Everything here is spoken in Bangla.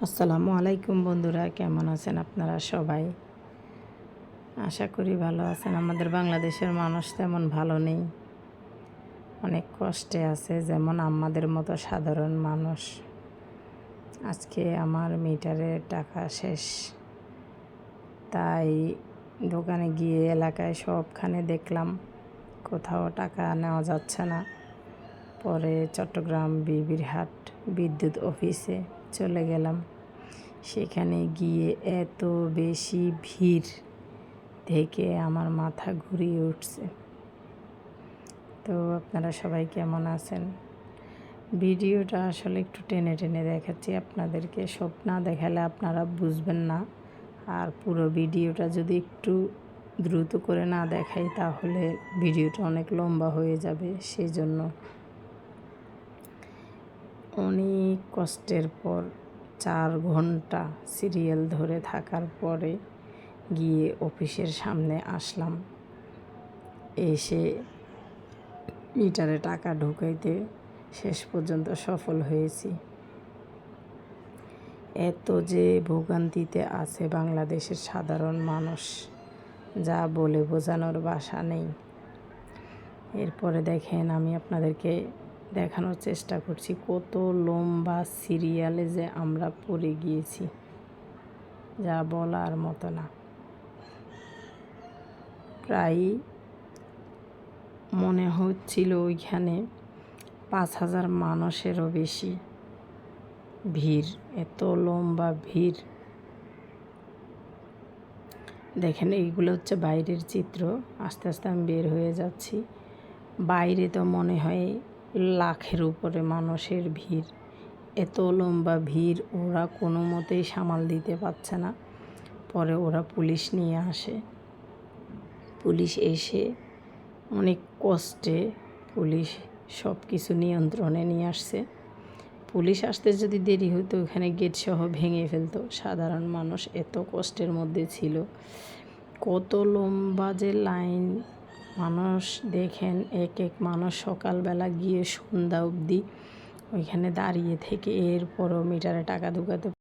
আসসালামু আলাইকুম বন্ধুরা, কেমন আছেন আপনারা সবাই? আশা করি ভালো আছেন। আমাদের বাংলাদেশের মানুষ তেমন ভালো নেই, অনেক কষ্টে আছে, যেমন আমাদের মতো সাধারণ মানুষ। আজকে আমার মিটারের টাকা শেষ, তাই দোকানে গিয়ে এলাকায় সবখানে দেখলাম, কোথাও টাকা নেওয়া যাচ্ছে না। পরে চট্টগ্রাম বিবিরহাট বিদ্যুৎ অফিসে চলে গেলাম। সেখানে গিয়ে এত বেশি ভিড় দেখে আমার মাথা ঘুরিয়ে উঠছে। তো আপনারা সবাই কেমন আছেন? ভিডিওটা আসলে একটু টেনে টেনে দেখাচ্ছি আপনাদেরকে, সব না দেখালে আপনারা বুঝবেন না। আর পুরো ভিডিওটা যদি একটু দ্রুত করে না দেখাই তাহলে ভিডিওটা অনেক লম্বা হয়ে যাবে। সেই জন্য অনেক কষ্টের পর 4 ঘন্টা সিরিয়াল ধরে থাকার পরে গিয়ে অফিসের সামনে আসলাম। এসে মিটারে টাকা ঢুকাইতে শেষ পর্যন্ত সফল হয়েছি। এত যে ভোগান্তিতে আছে বাংলাদেশের সাধারণ মানুষ, যা বলে বোঝানোর ভাষা নেই। এরপরে দেখেন, আমি আপনাদেরকে দেখানোর চেষ্টা করছি কত লম্বা সিরিয়ালে যে আমরা পড়ে গিয়েছি, যা বলার মতো না। প্রায় মনে হচ্ছিল ওইখানে 5,000 মানুষেরও বেশি ভিড়, এত লম্বা ভিড়। দেখেন, এইগুলো হচ্ছে বাইরের চিত্র। আস্তে আস্তে আমি বের হয়ে যাচ্ছি। বাইরে তো মনে হয় লাখের উপরে মানুষের ভিড়। এত লম্বা ভিড় ওরা কোনো মতেই সামাল দিতে পারছে না। পরে ওরা পুলিশ নিয়ে আসে। পুলিশ এসে অনেক কষ্টে পুলিশ সব কিছু নিয়ন্ত্রণে নিয়ে আসছে। পুলিশ আসতে যদি দেরি হতো, ওখানে গেট সহ ভেঙে ফেলতো। সাধারণ মানুষ এত কষ্টের মধ্যে ছিল। কত লম্বা যে লাইন মানুষ, দেখেন এক এক মানুষ সকালবেলা গিয়ে সন্ধ্যা অবধি ওইখানে দাঁড়িয়ে থেকে এরপরও মিটারে টাকা ঢুকাতে